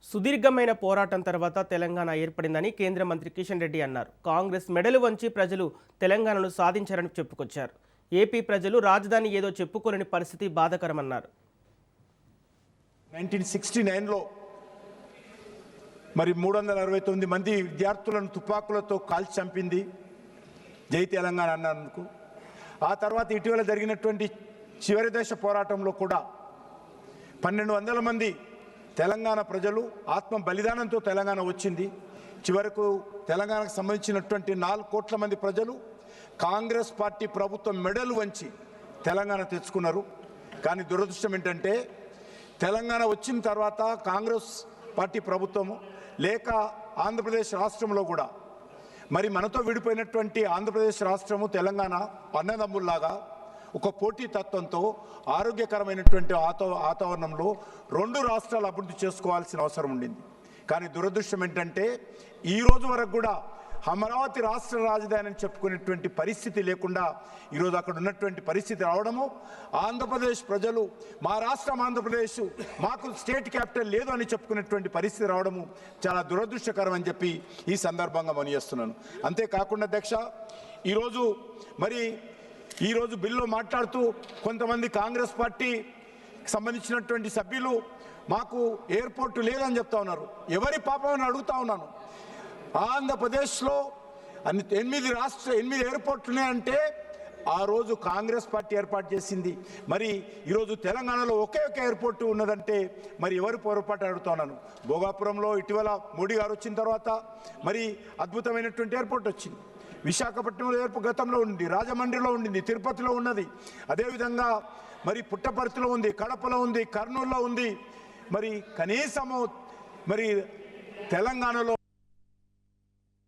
సుదీర్ఘమైన పోరాటం తర్వాత తెలంగాణ ఏర్పడిందని కేంద్ర మంత్రి కిషన్ రెడ్డి అన్నారు. కాంగ్రెస్ మెడలు వంచి ప్రజలు తెలంగాణను సాధించారని చెప్పుకొచ్చారు. ఏపీ ప్రజలు రాజధాని ఏదో చెప్పుకోలేని పరిస్థితి బాధాకరమన్నారు. 1969లో మరి 369 మంది విద్యార్థులను తుపాకులతో కాల్చి చంపింది జై తెలంగాణ అన్నందుకు. ఆ తర్వాత ఇటీవల జరిగినటువంటి చివరి దశ పోరాటంలో కూడా 1200 మంది తెలంగాణ ప్రజలు ఆత్మ బలిదానంతో తెలంగాణ వచ్చింది. చివరకు తెలంగాణకు సంబంధించినటువంటి 4 కోట్ల మంది ప్రజలు కాంగ్రెస్ పార్టీ ప్రభుత్వం మెడలు వంచి తెలంగాణ తెచ్చుకున్నారు. కానీ దురదృష్టం ఏంటంటే తెలంగాణ వచ్చిన తర్వాత కాంగ్రెస్ పార్టీ ప్రభుత్వము లేక ఆంధ్రప్రదేశ్ రాష్ట్రంలో కూడా మరి మనతో విడిపోయినటువంటి ఆంధ్రప్రదేశ్ రాష్ట్రము తెలంగాణ అన్నదమ్ముల్లాగా ఒక పోటీ తత్వంతో ఆరోగ్యకరమైనటువంటి వాతావరణంలో 2 రాష్ట్రాలు అభివృద్ధి చేసుకోవాల్సిన అవసరం ఉండింది. కానీ దురదృష్టం ఏంటంటే ఈ రోజు వరకు కూడా అమరావతి రాష్ట్ర రాజధాని అని చెప్పుకునేటువంటి పరిస్థితి లేకుండా ఈరోజు అక్కడ ఉన్నటువంటి పరిస్థితి రావడము, ఆంధ్రప్రదేశ్ ప్రజలు మా రాష్ట్రం ఆంధ్రప్రదేశ్ మాకు స్టేట్ క్యాపిటల్ లేదు అని చెప్పుకునేటువంటి పరిస్థితి రావడము చాలా దురదృష్టకరం అని చెప్పి ఈ సందర్భంగా మనయేస్తున్నాను. అంతేకాకుండా అధ్యక్ష, ఈరోజు బిల్లు మాట్లాడుతూ కొంతమంది కాంగ్రెస్ పార్టీ సంబంధించినటువంటి సభ్యులు మాకు ఎయిర్పోర్ట్ లేదని చెప్తా ఉన్నారు. ఎవరి పాపం అని అడుగుతా ఉన్నాను. ఆంధ్రప్రదేశ్లో 8 ఎయిర్పోర్ట్లు ఉన్నాయంటే ఆ రోజు కాంగ్రెస్ పార్టీ ఏర్పాటు చేసింది. మరి ఈరోజు తెలంగాణలో ఒకే ఒక ఎయిర్పోర్ట్ ఉన్నదంటే మరి ఎవరు పొరపాటు అడుగుతా ఉన్నాను. భోగాపురంలో ఇటీవల మోడీ గారు వచ్చిన తర్వాత మరి అద్భుతమైనటువంటి ఎయిర్పోర్ట్ వచ్చింది. విశాఖపట్నంలో ఎయిర్పోర్ట్ గతంలో ఉంది, రాజమండ్రిలో ఉండింది, తిరుపతిలో ఉన్నది, అదేవిధంగా మరి పుట్టపర్తిలో ఉంది, కడపలో ఉంది, కర్నూలులో ఉంది. మరి కనీసము మరి తెలంగాణలో